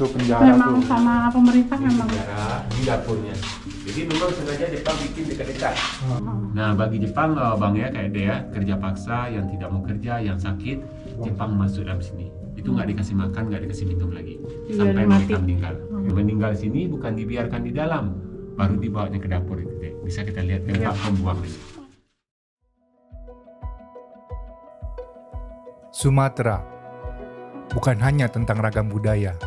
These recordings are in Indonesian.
Tuh penjara memang tuh. sama pemerintah Ini memang. penjara, di dapurnya. Jadi memang sengaja Jepang bikin dekat-dekat. Nah bagi Jepang bang ya kayak dia kerja paksa, yang tidak mau kerja, yang sakit, Jepang masuk dalam sini. Itu nggak dikasih makan, nggak dikasih minum lagi sampai mereka meninggal. Meninggal sini bukan dibiarkan di dalam, baru dibawanya ke dapur itu deh. Bisa kita lihat tempat pembuangan. Sumatera bukan hanya tentang ragam budaya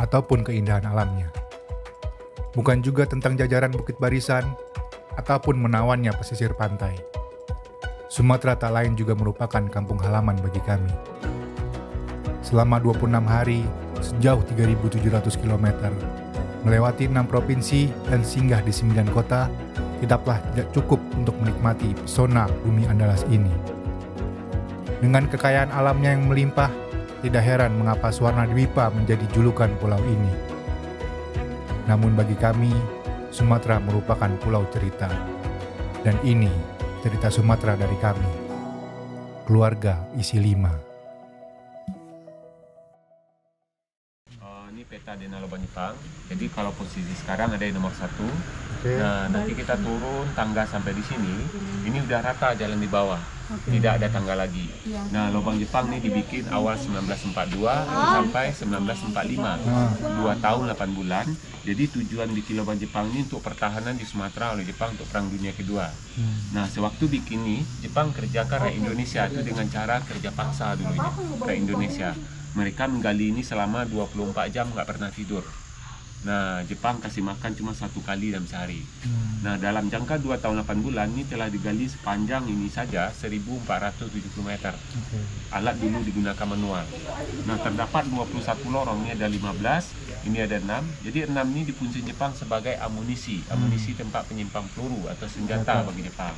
ataupun keindahan alamnya. Bukan juga tentang jajaran bukit barisan ataupun menawannya pesisir pantai. Sumatera tak lain juga merupakan kampung halaman bagi kami. Selama 26 hari, sejauh 3.700 km, melewati 6 provinsi dan singgah di 9 kota, tidaklah tidak cukup untuk menikmati pesona bumi Andalas ini. Dengan kekayaan alamnya yang melimpah, tidak heran mengapa Suwarna Dwipa menjadi julukan pulau ini. Namun bagi kami, Sumatera merupakan pulau cerita. Dan ini cerita Sumatera dari kami. Keluarga isi 5. Ini peta Dena Lobang Jepang. Jadi kalau posisi sekarang ada di nomor 1. Oke. Nah nanti kita turun tangga sampai di sini. Ini udah rata jalan di bawah. Tidak ada tangga lagi. Nah Lobang Jepang ini dibikin awal 1942 sampai 1945. 2 tahun 8 bulan. Jadi tujuan bikin Lobang Jepang ini untuk pertahanan di Sumatera oleh Jepang untuk Perang Dunia Kedua. Nah sewaktu bikin ini, Jepang kerjakan rakyat Indonesia itu dengan cara kerja paksa dulunya. Rakyat Indonesia. Mereka menggali ini selama 24 jam nggak pernah tidur. Nah, Jepang kasih makan cuma 1 kali dalam sehari. Nah, dalam jangka 2 tahun 8 bulan ini telah digali sepanjang ini saja 1.470 meter. Alat dulu digunakan manual. Nah, terdapat 21 lorong, ini ada 15, ini ada 6. Jadi 6 ini difungsi Jepang sebagai amunisi. Amunisi tempat penyimpan peluru atau senjata bagi Jepang.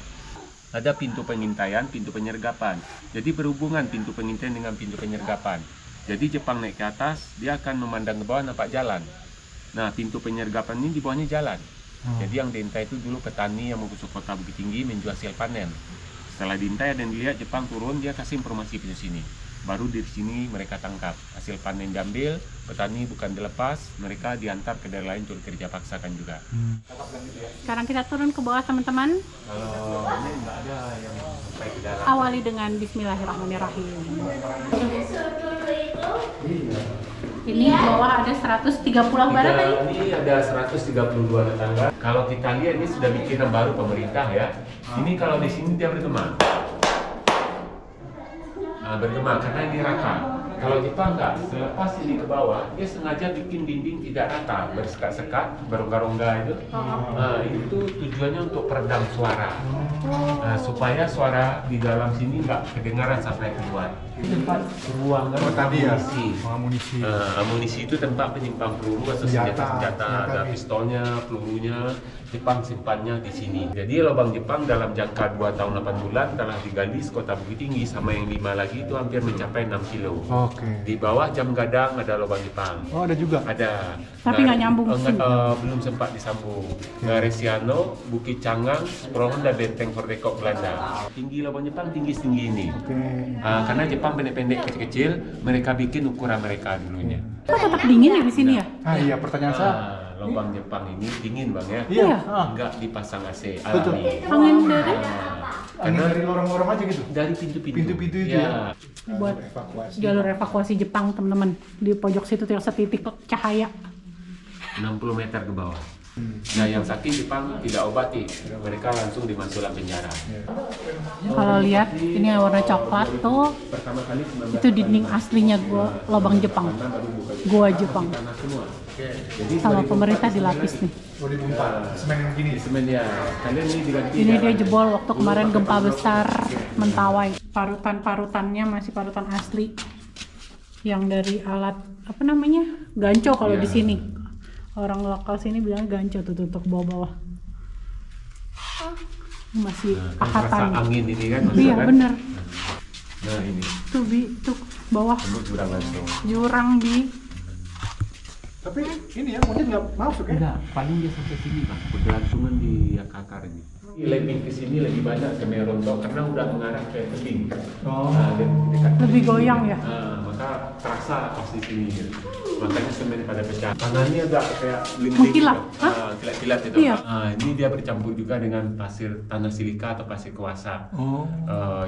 Ada pintu pengintaian, pintu penyergapan. Jadi berhubungan pintu pengintaian dengan pintu penyergapan. Jadi Jepang naik ke atas, dia akan memandang ke bawah nampak jalan. Nah, pintu penyergapan ini di bawahnya jalan. Jadi yang diintai itu dulu petani yang mau ke kota Bukit Tinggi menjual hasil panen. Setelah diintai dan dilihat Jepang turun, dia kasih informasi ke sini. Baru di sini mereka tangkap. Hasil panen diambil, petani bukan dilepas, mereka diantar ke daerah lain untuk kerja paksakan juga. Sekarang kita turun ke bawah teman-teman. Kalau ini nggak ada yang sampai ke dalam. Awali dengan Bismillahirrahmanirrahim. Ini di bawah ada 130 berapa tadi? Ini ada 132 tetangga. Kalau kita lihat ini sudah bikinan baru pemerintah ya. Ini kalau di sini dia bergema. Bergema karena ini rata. Kalau Jepang enggak, selepas ini ke bawah, dia sengaja bikin dinding tidak rata, bersekat-sekat, berongga-rongga itu. Itu tujuannya untuk peredam suara. Supaya suara di dalam sini enggak kedengaran sampai keluar. Ini tempat ruangan amunisi. Amunisi. Amunisi itu tempat penyimpan peluru atau senjata-senjata, ada pistolnya, pelurunya. Jepang simpannya di sini. Jadi lubang Jepang dalam jangka 2 tahun 8 bulan telah digali sekota Bukit Tinggi, sama yang 5 lagi itu hampir mencapai 6 kilo. Di bawah Jam Gadang ada lubang Jepang. Oh, ada juga? Ada. Tapi nggak nyambung sih. Belum sempat disambung. Resiano, Bukit Cangang, Sprohon dan Benteng Hordekok Belanda. Tinggi lubang Jepang tinggi setinggi ini. Karena Jepang pendek-pendek kecil-kecil, mereka bikin ukuran mereka dulunya. Kok tetap dingin ya di sini ya? Iya, pertanyaan saya. Lubang Jepang ini dingin bang ya? Iya. Enggak dipasang AC alami. Angin dari? Karena dari lorong-lorong aja gitu? Dari pintu-pintu. Pintu-pintu itu ya? Buat jalur evakuasi Jepang teman-teman. Di pojok situ tinggal setitik cahaya. 60 meter ke bawah. Nah yang sakit Jepang tidak obati, mereka langsung dimasukkan penjara. Kalau lihat ini yang warna coklat tuh, Pertama kali itu dinding aslinya lubang Jepang. Gua Jepang. Jadi Sama pemerintah dilapis nih. 2004, semen yang gini? semen ya, kalian ini diganti. Ini dia jebol waktu kemarin gempa besar Mentawai. Parutan-parutannya masih parutan asli. Yang dari alat apa namanya? Ganco kalau di sini. Orang lokal sini bilang ganco tuh tutup bawah-bawah. Masih pahatan. Angin ini kan? Iya kan? bener. Nah ini. Tuh bawah. Jurang langsung. Jurang di. Tapi ini ya, monyet nggak masuk ya? Enggak, paling dia sampai sini bang, bergelangsungan di akar ini. Lebih ke sini lebih banyak ke Merontok karena udah mengarah ke tebing. Oh. Dekat Lebih goyang ya? maka terasa pas di sini. makanya semen pada pecah. Tanahnya agak kayak Mengkilap. kilat-kilat itu. Iya. Ini dia bercampur juga dengan pasir tanah silika atau pasir kuasa.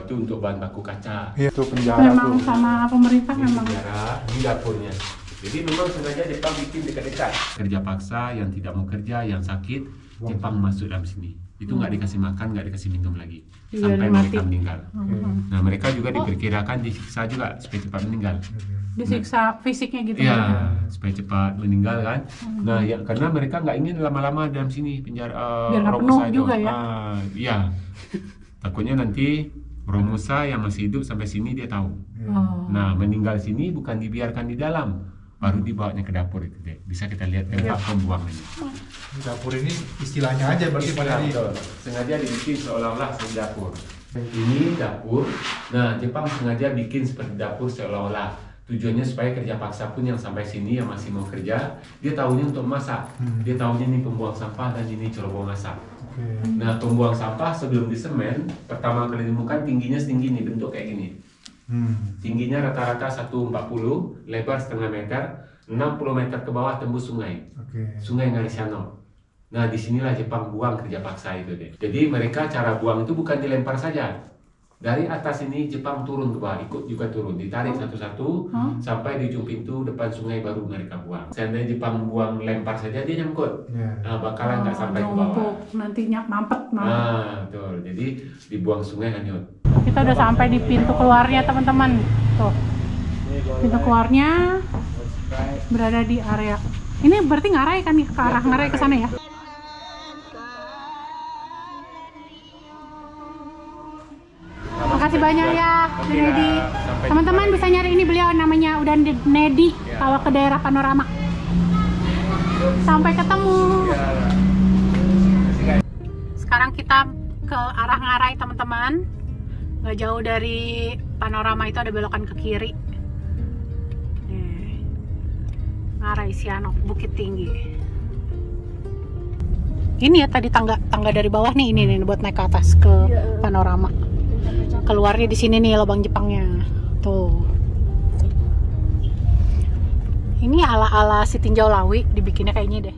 Itu untuk bahan baku kaca. Itu penjara Memang tuh. sama pemerintah Ini memang. penjara, ini dapurnya. Jadi memang sengaja Jepang bikin dekat-dekat. Kerja paksa, yang tidak mau kerja, yang sakit, Jepang masuk dalam sini. Itu nggak dikasih makan, nggak dikasih minum lagi sampai mereka meninggal. Nah mereka juga diperkirakan disiksa juga supaya cepat meninggal. Disiksa fisiknya gitu. Iya, supaya cepat meninggal kan. Nah ya karena mereka nggak ingin lama-lama dalam sini penjara. Biar nggak Romusa penuh itu. juga ya. Iya. Takutnya nanti Romusa yang masih hidup sampai sini dia tahu. Oh. Nah, meninggal sini bukan dibiarkan di dalam, baru dibawanya ke dapur itu deh. Bisa kita lihat tempat pembuangannya. Dapur ini istilahnya aja berarti pada di Betul. Sengaja dibikin seolah-olah seperti dapur. Ini dapur. Nah, Jepang sengaja bikin seperti dapur seolah-olah. Tujuannya supaya kerja paksa pun yang sampai sini yang masih mau kerja, dia tahunya untuk masak. Dia tahunya ini pembuang sampah dan ini cerobong masak. Nah, pembuang sampah sebelum disemen, pertama kali ditemukan tingginya setinggi ini, bentuk kayak gini. Tingginya rata-rata 140, lebar setengah meter, 60 meter ke bawah tembus sungai. Sungai Ngalisano. Nah, disinilah Jepang buang kerja paksa itu deh. Jadi mereka cara buang itu bukan dilempar saja. Dari atas ini Jepang turun ke bawah, ikut juga turun, ditarik satu-satu sampai di ujung pintu depan sungai baru mereka buang. Seandainya Jepang buang lempar saja dia nyangkut, nah, bakalan nggak sampai ke bawah. Nantinya mampet. Nah, betul. Jadi dibuang sungai hanyut. Kita udah sampai di pintu keluarnya teman-teman. Tuh, pintu keluarnya berada di area. Ini berarti ngarai kan nih, ke arah ngarai ke sana ya? Makasih banyak ya, Nedi. Teman-teman bisa nyari ini, beliau namanya udah Nedi kalau ke daerah Panorama. Sampai ketemu. Sekarang kita ke arah Ngarai teman-teman. Gak jauh dari Panorama itu ada belokan ke kiri. Nih. Ngarai Sianok, Bukit Tinggi. Ini ya tadi tangga dari bawah nih, ini nih buat naik ke atas ke Panorama. Keluarnya di sini nih lubang Jepangnya. Tuh. Ini ala-ala si tinjau lawi dibikinnya kayak gini deh.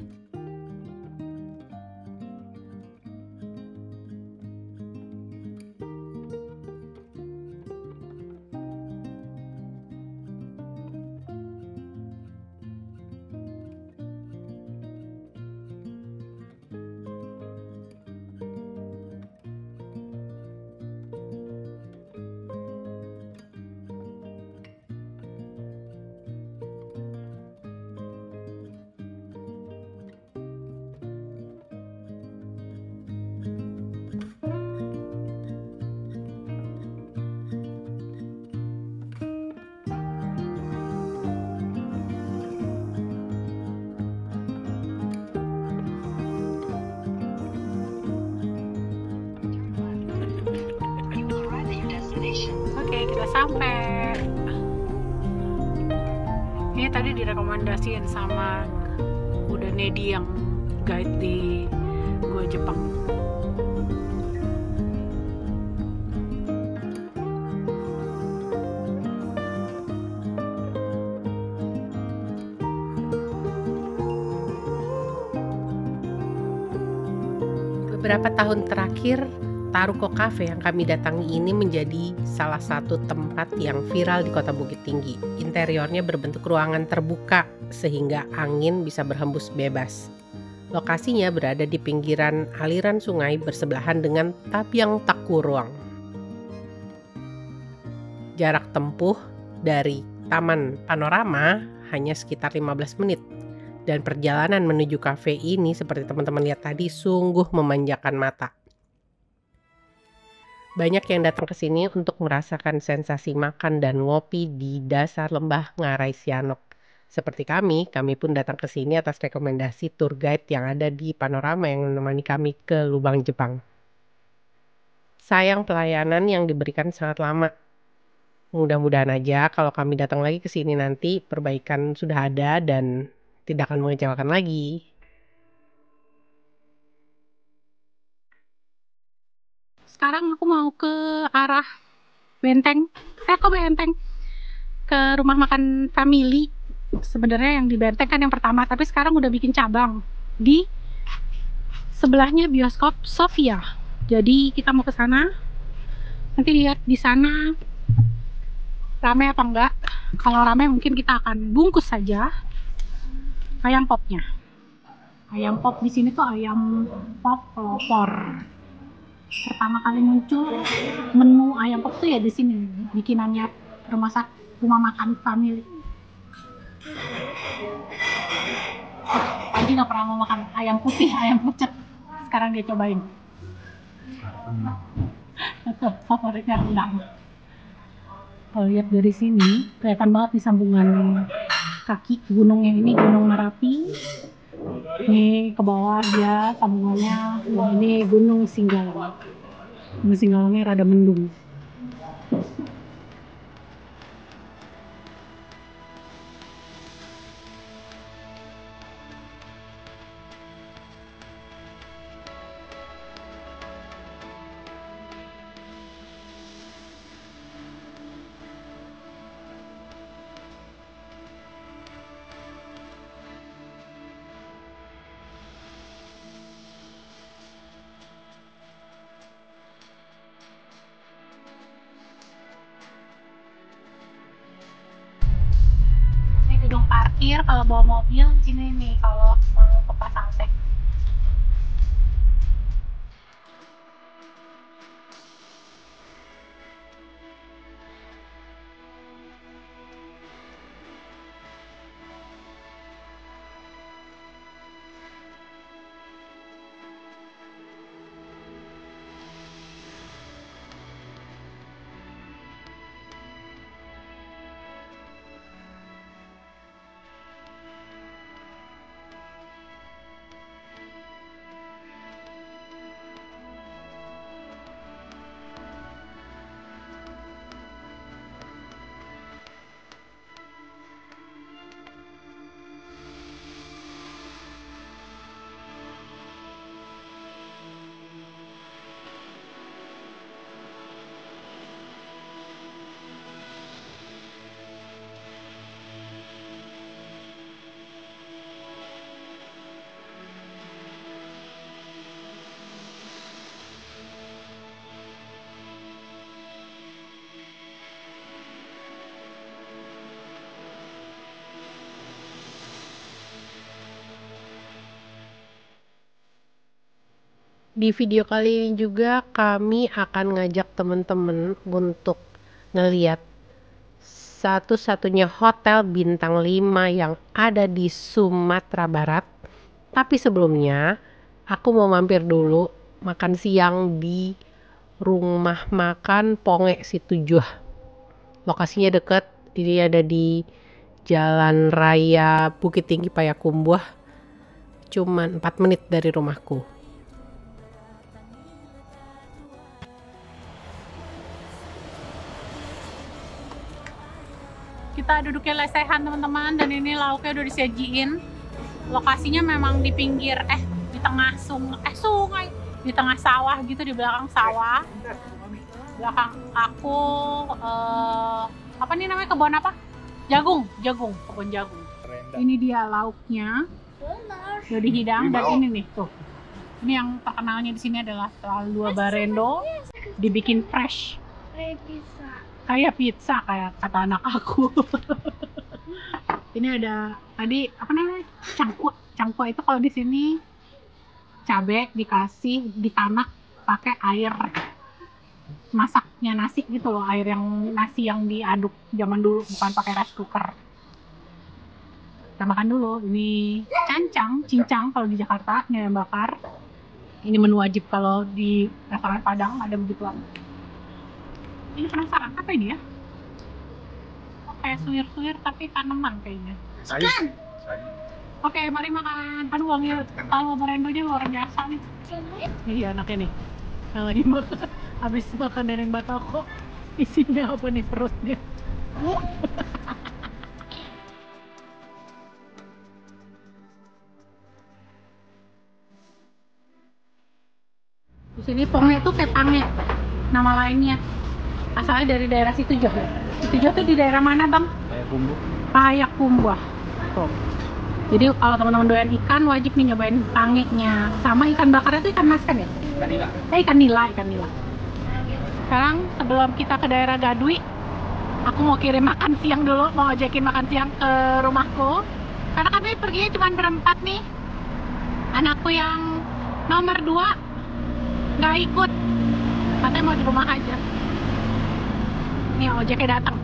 Oke, kita sampai. Ini tadi direkomendasiin sama udah Nedi yang guide di Gua Jepang. Beberapa tahun terakhir, Taruko Cafe yang kami datangi ini menjadi salah satu tempat yang viral di Kota Bukit Tinggi. Interiornya berbentuk ruangan terbuka sehingga angin bisa berhembus bebas. Lokasinya berada di pinggiran aliran sungai bersebelahan dengan Tabyang Takuruang. Jarak tempuh dari Taman Panorama hanya sekitar 15 menit. Dan perjalanan menuju kafe ini seperti teman-teman lihat tadi sungguh memanjakan mata. Banyak yang datang ke sini untuk merasakan sensasi makan dan ngopi di dasar lembah Ngarai Sianok. Seperti kami pun datang ke sini atas rekomendasi tour guide yang ada di Panorama yang menemani kami ke Lubang Jepang. Sayang pelayanan yang diberikan sangat lama. Mudah-mudahan aja kalau kami datang lagi ke sini nanti perbaikan sudah ada dan tidak akan mengecewakan lagi. Sekarang aku mau ke arah Benteng. Kok Benteng? Ke rumah makan family sebenarnya yang di Benteng kan yang pertama, tapi sekarang udah bikin cabang di sebelahnya bioskop Sofia. Jadi kita mau ke sana. Nanti lihat di sana ramai apa enggak. Kalau ramai mungkin kita akan bungkus saja ayam popnya. Ayam pop di sini tuh ayam pop pelopor. Pertama kali muncul menu ayam pop tuh ya di sini, bikinannya rumah makan family. Tadi nggak pernah mau makan ayam putih, ayam pucet. Sekarang dia cobain. Itu favoritnya rendang. Kalau lihat dari sini kelihatan banget di sambungan kaki gunungnya ini, Gunung Merapi. Ini ke bawah dia sambungannya, ini Gunung Singgalang. Gunung Singgalangnya rada mendung. Gedung parkir kalau bawa mobil sini nih kalau mau ke Pasangteh. Di video kali ini juga kami akan ngajak teman-teman untuk ngeliat satu-satunya hotel bintang 5 yang ada di Sumatera Barat. Tapi sebelumnya aku mau mampir dulu makan siang di rumah makan Ponge Situjuh. Lokasinya deket, ini ada di Jalan Raya Bukit Tinggi Payakumbuh. Cuman 4 menit dari rumahku. Kita duduknya lesehan teman-teman, dan ini lauknya udah disajiin. Lokasinya memang di pinggir di tengah sungai, di tengah sawah gitu, di belakang sawah. Belakang aku apa nih namanya, kebun apa? Jagung, kebun jagung. Ini dia lauknya. Udah dihidang, dan ini nih tuh. Ini yang terkenalnya di sini adalah Talua Barendo, dibikin fresh. Kayak pizza, kayak kata anak aku. Ini ada tadi apa namanya, cangkuk itu kalau di sini cabai dikasih ditanak pakai air masaknya nasi gitu loh, air yang nasi yang diaduk zaman dulu, bukan pakai rice cooker. Kita makan dulu. Ini cincang kalau di Jakarta, ini ayam bakar. Ini menu wajib kalau di restoran Padang, ada begituan. Ini penasaran, apa ini ya? Oh, kayak suwir-suwir tapi tanaman kayaknya. Oke, mari makan. Aduh, wangi Talua Barendonya luar biasa nih. Iya, anaknya nih. Yang lagi makan. Habis makan dereng batako, isinya apa nih perutnya? Di sini Ponge itu ketange, nama lainnya. Asalnya dari daerah Situjuh. Situjuh tuh di daerah mana, Bang? Payakumbuh. Payakumbuh. gitu. Jadi kalau teman-teman doyan ikan wajib nih nyobain pangenya. Sama ikan bakarnya tuh ikan mas kan ya? Ikan nila. Sekarang sebelum kita ke daerah Gadui, aku mau kirim makan siang dulu, mau ajakin makan siang ke rumahku. Karena kami perginya cuma berempat nih. Anakku yang nomor 2 nggak ikut, katanya mau di rumah aja. Nih ojeknya datang.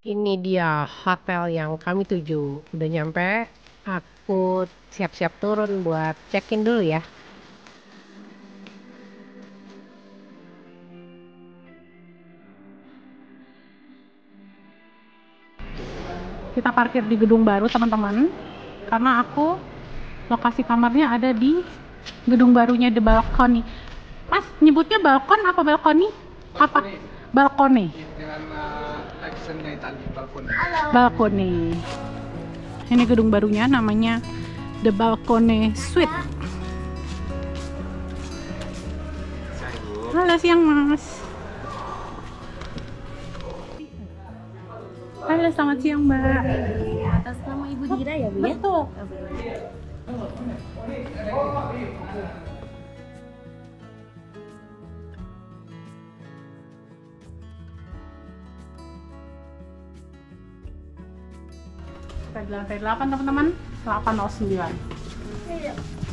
Ini dia hotel yang kami tuju. Udah nyampe, aku siap-siap turun buat check-in dulu ya. Kita parkir di gedung baru teman-teman, karena aku lokasi kamarnya ada di gedung barunya The Balcony. Mas nyebutnya balkon apa balkoni? Apa? Balkone. Dengan aksennya Itali, balkon. Balkone. Ini gedung barunya namanya The Balcony Suite. Halo siang mas. Halo selamat siang mbak. Atas nama Ibu Dira ya Bu ya? Betul. Kita di lantai 8 teman-teman, 809.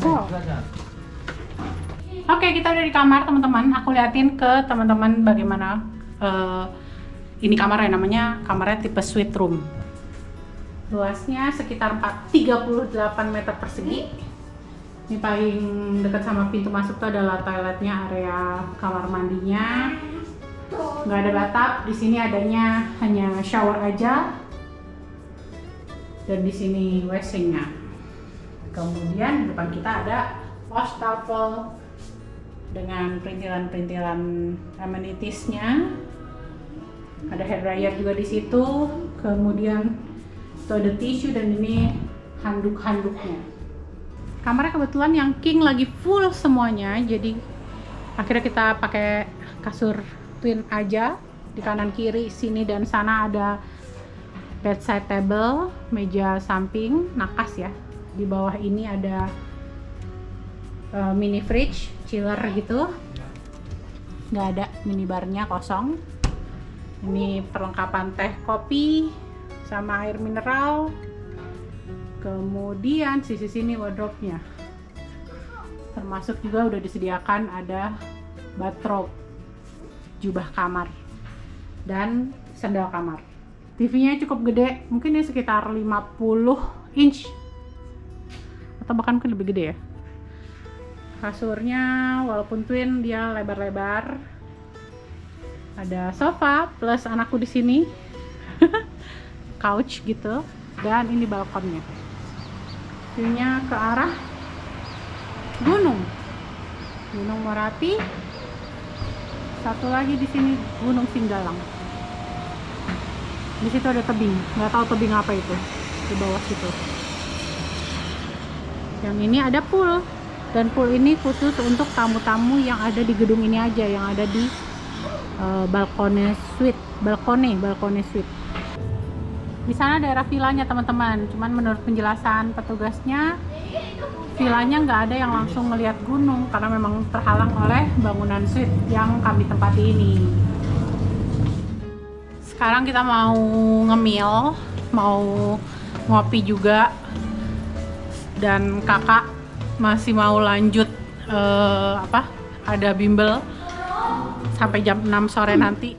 Wow. Oke, kita udah di kamar teman-teman. Aku liatin ke teman-teman bagaimana ini kamarnya, namanya kamarnya tipe suite room. Luasnya sekitar 38 meter persegi. Ini paling dekat sama pintu masuk tuh adalah toiletnya, area kamar mandinya. Nggak ada bathtub, di sini adanya hanya shower aja. Dan di sini WC-nya. Kemudian di depan kita ada wastafel dengan perintilan-perintilan amenities-nya. Ada hair dryer juga di situ. Kemudian itu ada tisu dan ini handuk-handuknya. Kamarnya kebetulan yang king lagi full semuanya, jadi akhirnya kita pakai kasur twin aja. Di kanan kiri sini dan sana ada bedside table, meja samping, nakas ya. Di bawah ini ada mini fridge, chiller gitu. Nggak ada minibarnya, kosong. Ini perlengkapan teh, kopi, sama air mineral. Kemudian sisi sini wardrobe-nya. Termasuk juga udah disediakan ada bathrobe, jubah kamar, dan sandal kamar. TV-nya cukup gede, mungkin dia sekitar 50 inch atau bahkan mungkin lebih gede ya. Kasurnya walaupun twin dia lebar-lebar. Ada sofa plus anakku di sini, couch gitu, dan ini balkonnya. View-nya ke arah Gunung Merapi. Satu lagi di sini Gunung Singgalang. Di situ ada tebing, nggak tahu tebing apa itu di bawah situ. Yang ini ada pool, dan pool ini khusus untuk tamu-tamu yang ada di gedung ini aja, yang ada di balkone suite. Di sana daerah villanya teman-teman. Cuman menurut penjelasan petugasnya, villanya nggak ada yang langsung melihat gunung karena memang terhalang oleh bangunan suite yang kami tempati ini. Sekarang kita mau ngemil, mau ngopi juga. dan kakak masih mau lanjut ada bimbel sampai jam 6 sore nanti.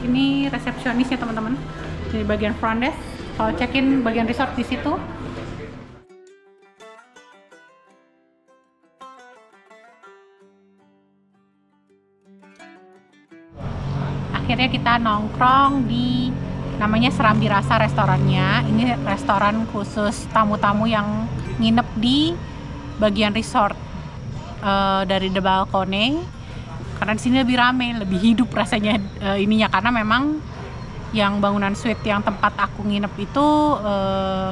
Ini resepsionisnya teman-teman, di bagian front desk. Kalau check-in bagian resort di situ. Akhirnya kita nongkrong di namanya Serambi Rasa restorannya. Ini restoran khusus tamu-tamu yang nginep di bagian resort dari The Balcony. Karena di sini lebih rame, lebih hidup rasanya ininya, karena memang yang bangunan suite yang tempat aku nginep itu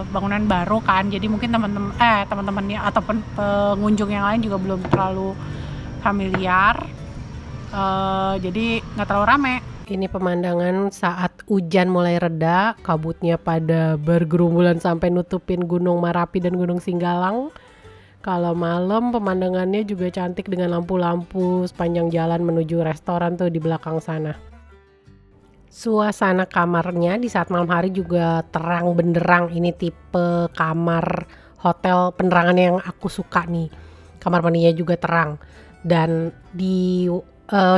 bangunan baru kan, jadi mungkin teman-temannya atau pengunjung yang lain juga belum terlalu familiar, jadi nggak terlalu rame. Ini pemandangan saat hujan mulai reda, kabutnya pada bergerumbulan sampai nutupin Gunung Marapi dan Gunung Singgalang. Kalau malam pemandangannya juga cantik dengan lampu-lampu sepanjang jalan menuju restoran tuh di belakang sana. Suasana kamarnya di saat malam hari juga terang benderang. Ini tipe kamar hotel penerangan yang aku suka nih. Kamar mandinya juga terang. Dan di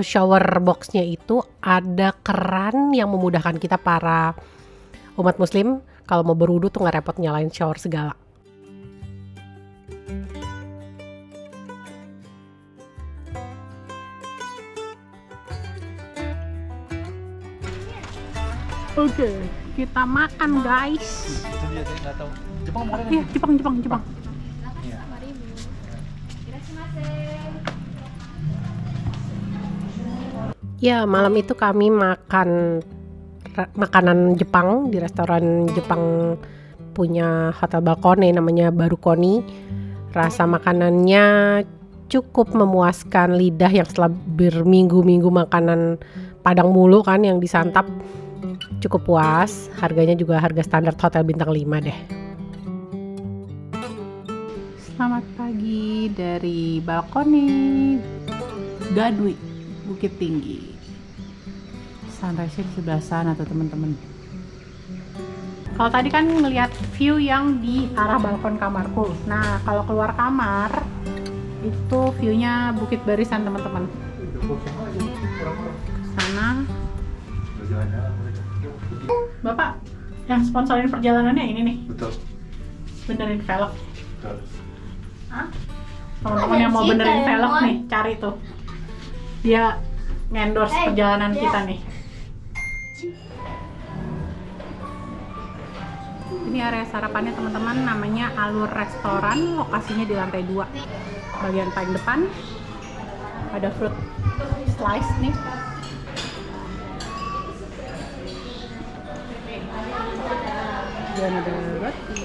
shower boxnya itu ada keran yang memudahkan kita para umat muslim kalau mau berwudu tuh nggak repot nyalain shower segala. Oke, kita makan guys. Itu dia, saya nggak tahu. Jepang mau Iya, Jepang. Ya, malam itu kami makan makanan Jepang di restoran Jepang punya Hotel Balcony namanya Barukoni. Rasa makanannya cukup memuaskan lidah yang setelah berminggu-minggu makanan Padang mulu kan yang disantap. Cukup puas, harganya juga harga standar hotel bintang 5 deh. Selamat pagi dari Balcony Gadwi, Bukit Tinggi. Sunrise di sebelah sana tuh teman-teman. Kalau tadi kan ngelihat view yang di arah balkon kamarku. Nah, kalau keluar kamar itu view-nya Bukit Barisan teman-teman. Sana. Bapak yang sponsorin perjalanannya ini nih. Betul. Benerin velg. Betul. Teman-teman yang mau benerin velg nih, cari tuh. Dia ngendorse perjalanan kita nih. Ini area sarapannya teman-teman, namanya Alur Restoran, lokasinya di lantai 2. Bagian paling depan ada fruit slice nih. Dan ada roti.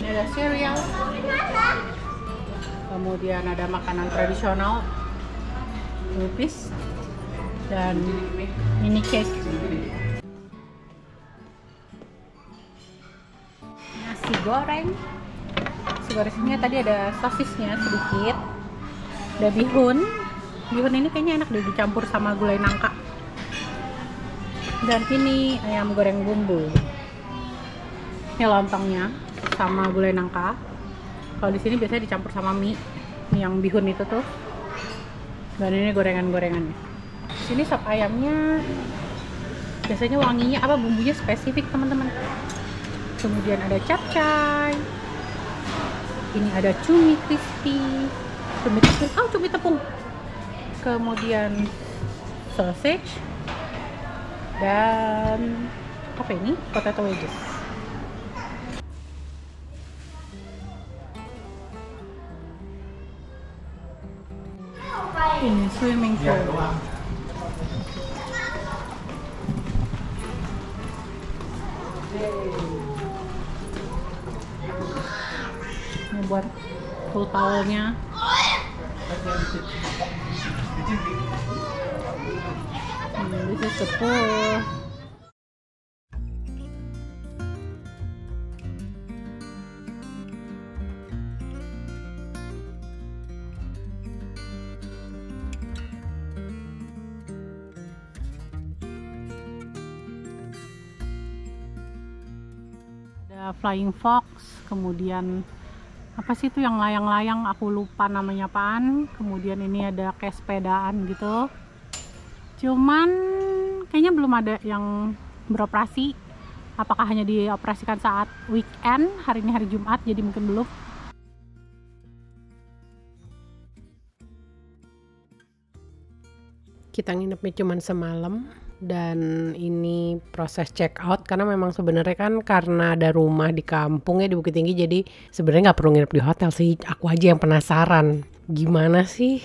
Ini ada cereal. Kemudian ada makanan tradisional, lupis, dan mini cake. Nasi goreng. Nasi gorengnya tadi ada sosisnya sedikit. Ada bihun. Bihun ini kayaknya enak deh dicampur sama gulai nangka. Dan ini ayam goreng bumbu. Ini lontongnya sama gulai nangka. Kalau di sini biasanya dicampur sama mie yang bihun itu tuh. Dan ini gorengan-gorengannya. Di sini sop ayamnya biasanya wanginya bumbunya spesifik teman-teman. Kemudian ada capcay. Ini ada cumi crispy. Cumi tepung. Kemudian sausage. Dan apa ini? Potato wedges. Ini swimming pool. Ini buat pool towelnya. This is the pool. Ada flying fox, kemudian apa sih itu yang layang-layang, aku lupa namanya apaan. Kemudian ini ada kayak sepedaan gitu, cuman kayaknya belum ada yang beroperasi. Apakah hanya dioperasikan saat weekend? Hari ini hari Jumat, jadi mungkin belum. Kita nginepnya cuma semalam, dan ini proses check out karena memang sebenarnya kan karena ada rumah di kampung ya di Bukit Tinggi, jadi sebenarnya nggak perlu nginep di hotel sih. Aku aja yang penasaran gimana sih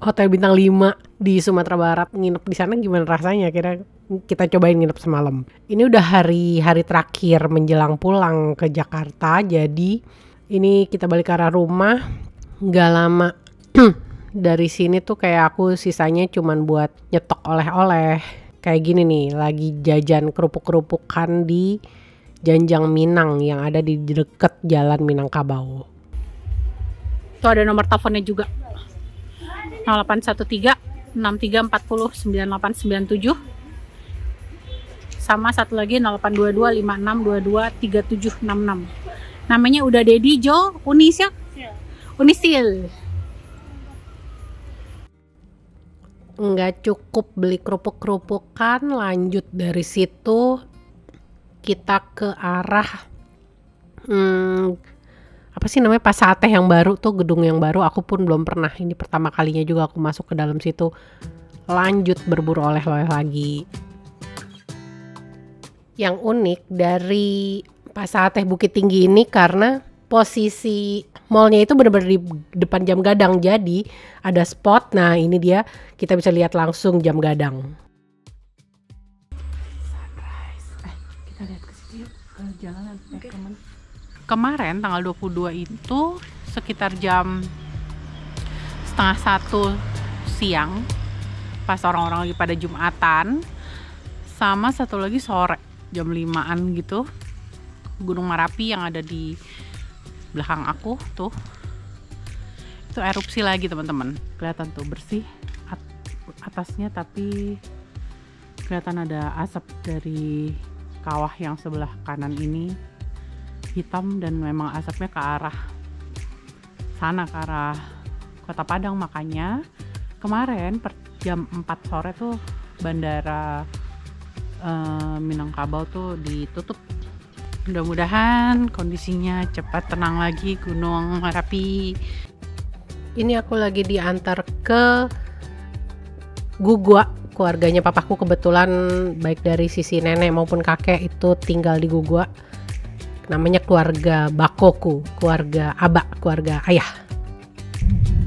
hotel bintang 5 di Sumatera Barat, nginep di sana gimana rasanya. Kira kita cobain nginep semalam. Ini udah hari terakhir menjelang pulang ke Jakarta, jadi ini kita balik ke arah rumah. Nggak lama dari sini tuh kayak aku sisanya cuman buat nyetok oleh-oleh. Kayak gini nih, lagi jajan kerupuk-kerupukan di Janjang Minang yang ada di deket Jalan Minangkabau. Tuh ada nomor teleponnya juga, 0813 6340 9897, sama satu lagi 0822 5622 3766. Namanya udah Dedi Jo Unisil. Nggak cukup beli kerupuk-kerupukan, lanjut dari situ kita ke arah apa sih namanya, Pasate yang baru tuh, gedung yang baru. Aku pun belum pernah, ini pertama kalinya juga aku masuk ke dalam situ. Lanjut berburu oleh-oleh lagi. Yang unik dari Pasate Bukit Tinggi ini karena posisi mallnya itu benar-benar di depan Jam Gadang, jadi ada spot. Nah ini dia, kita bisa lihat langsung Jam Gadang. Kita lihat ke situ yuk, ke jalanan. Kemarin tanggal 22 itu sekitar jam 12:30 siang, pas orang-orang lagi pada Jumatan, sama satu lagi sore jam 5-an gitu, Gunung Merapi yang ada di belakang aku tuh itu erupsi lagi teman-teman. Kelihatan tuh bersih atasnya, tapi kelihatan ada asap dari kawah yang sebelah kanan ini hitam, dan memang asapnya ke arah sana, ke arah Kota Padang. Makanya kemarin jam 4 sore tuh bandara Minangkabau tuh ditutup. Mudah-mudahan kondisinya cepat tenang lagi Gunung Merapi. Ini aku lagi diantar ke Gugua. Keluarganya papaku kebetulan baik dari sisi nenek maupun kakek itu tinggal di Gugua. Namanya keluarga Bakoku, keluarga Aba, keluarga ayah.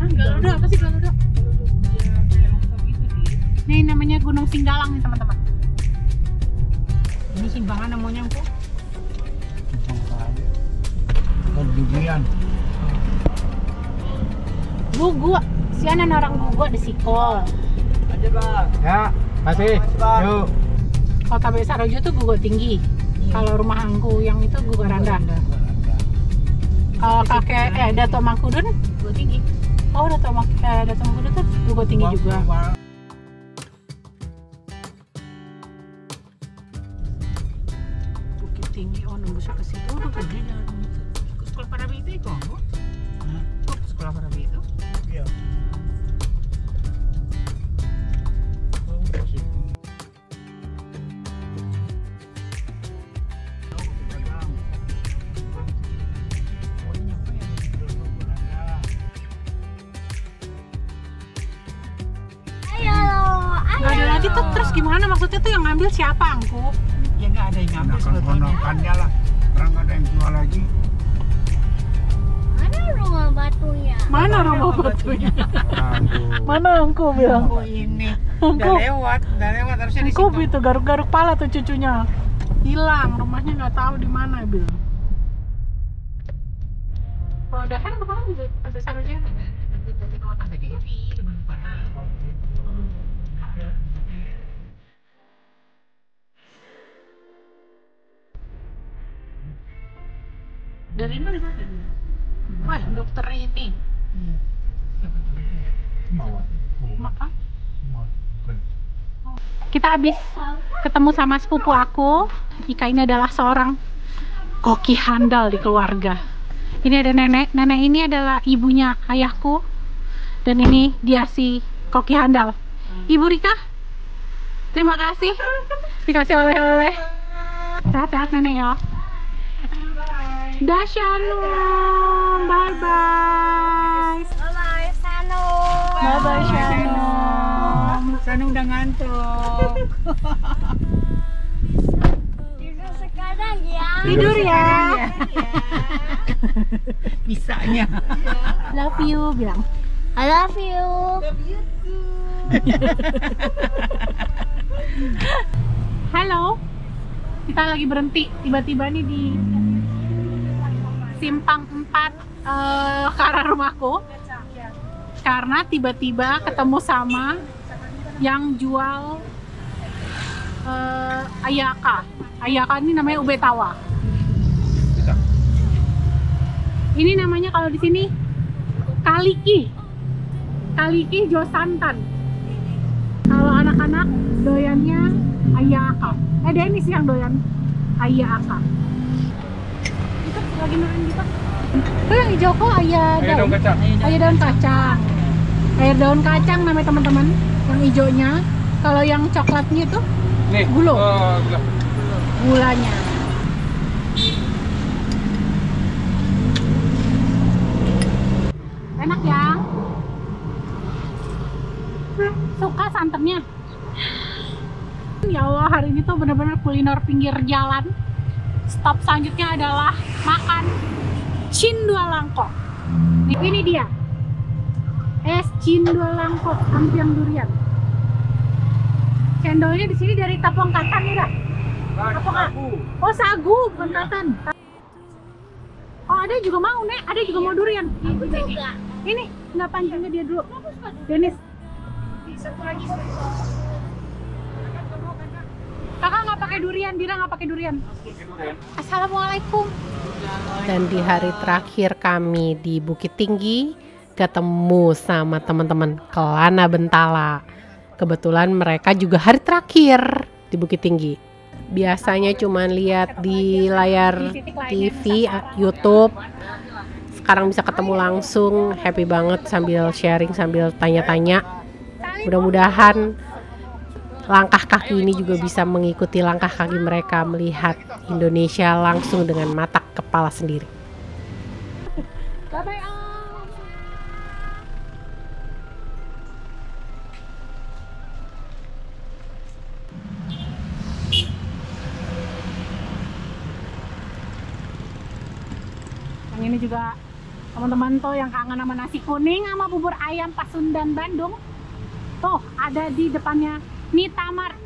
Galuda apa sih Galuda? Ini namanya Gunung Singgalang nih teman-teman. Ini himbangan namanya kok. Gugua, sianan orang Gugua di Sikol. Aja bang. Ya, masih. Yuk. Kota Besarojo tuh Gugua Tinggi. Kalau rumah angku yang itu Gugua Rendah. Kalau kakek Dato Mangkudun Gugua Tinggi. Oh, Dato Mangkudun tuh Gugua Tinggi juga. Bukit Tinggi, oh nembusnya ke situ. Udah gede jalan itu. Sekolah Parabi itu kok? Kok sekolah Parabi itu? Iya. Nggak ada lagi tuh, terus gimana maksudnya tuh yang ngambil siapa angku? Ya nggak ada yang ngambil sebetulnya. Lah. Orang nggak ada yang jual lagi. Mana rumah batunya? Mana rumah batunya? Aduh. Mana angku bilang? Oh ini udah lewat harusnya di Angku situ. itu garuk-garuk pala tuh cucunya. Hilang, rumahnya nggak tahu di mana bilang. Kalau udah kan kemarin juga besar aja. Ada Dewi, teman Dari mana? Wah, dokter ini. Apa? Kita habis ketemu sama sepupu aku. Ika ini adalah seorang koki handal di keluarga. Ini ada nenek. Nenek ini adalah ibunya ayahku. Dan ini dia si koki handal. Ibu Rika, terima kasih. Dikasih oleh-oleh. Sehat-sehat nenek ya. Dah Shalom. Bye-bye. Bye-bye, Shalom. Bye-bye Shalom. Sana udah ngantuk. Tidur sekarang ya. Tidur ya. Bisanya. Love you bilang. I love you. Halo. Kita lagi berhenti tiba-tiba nih di simpang 4 ke arah rumahku. Karena tiba-tiba ketemu sama yang jual ayaka. Ayaka ini namanya ube tawa. Ini namanya kalau di sini kaliki. Kaliki jo santan. Kalau anak-anak doyannya ayaka. Denis yang doyan ayaka. Itu lagi nurin gitu. Itu yang hijau kok ayah daun kacang. Ayah daun kacang. Air daun kacang namanya teman-teman. Yang hijaunya. Kalau yang coklatnya itu nih, gula. Gulanya. Enak ya. Suka santannya. Ya Allah, hari ini tuh bener-bener kuliner pinggir jalan. Stop selanjutnya adalah makan cindua langkok. Ini dia. Es cindua langkok ampiang durian. Cendolnya di sini dari Tapong Katan ya, Oh, sagu bukan katan. Oh, ada juga mau, Nek. Ada juga mau durian. Aku juga. Ini nggak panjangnya dia dulu. Denis. Kakak nggak pakai durian, Dira nggak pakai durian. Assalamualaikum. Dan di hari terakhir kami di Bukit Tinggi ketemu sama teman-teman Kelana Bentala. Kebetulan mereka juga hari terakhir di Bukit Tinggi. Biasanya cuma lihat di layar TV, YouTube. Sekarang bisa ketemu langsung, happy banget sambil sharing, sambil tanya-tanya. Mudah-mudahan langkah kaki ini juga bisa mengikuti langkah kaki mereka melihat Indonesia langsung dengan mata kepala sendiri. Bye-bye, Om. Yang ini juga teman-teman tuh yang kangen sama nasi kuning sama bubur ayam Pasundan Bandung. Tuh ada di depannya Nitamart.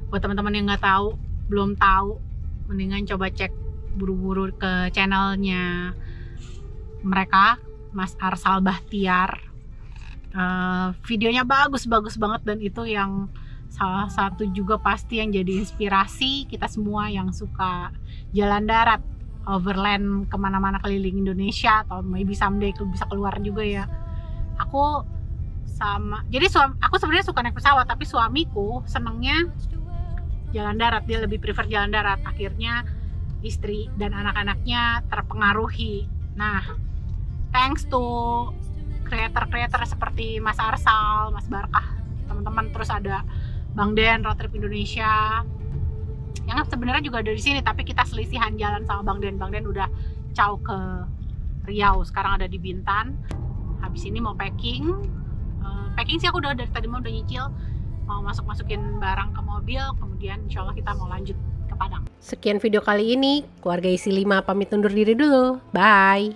Buat teman-teman yang nggak tahu, belum tahu, mendingan coba cek buru-buru ke channelnya mereka, Mas Arsal Bahtiar. Videonya bagus banget, dan itu yang salah satu juga pasti yang jadi inspirasi kita semua yang suka jalan darat, overland kemana-mana keliling Indonesia, atau maybe someday bisa keluar juga ya. Aku jadi aku sebenarnya suka naik pesawat, tapi suamiku senengnya jalan darat, dia lebih prefer jalan darat. Akhirnya istri dan anak-anaknya terpengaruhi. Nah, thanks to creator-creator seperti Mas Arsal, Mas Barkah, teman-teman, terus ada Bang Den, Road Trip Indonesia, yang sebenarnya juga dari sini, tapi kita selisihan jalan sama Bang Den. Bang Den udah caw ke Riau, sekarang ada di Bintan. Habis ini mau packing sih, aku udah dari tadi mau udah nyicil, mau masukin barang ke mobil, kemudian insya Allah kita mau lanjut ke Padang. Sekian video kali ini, keluarga isi 5 pamit undur diri dulu. Bye.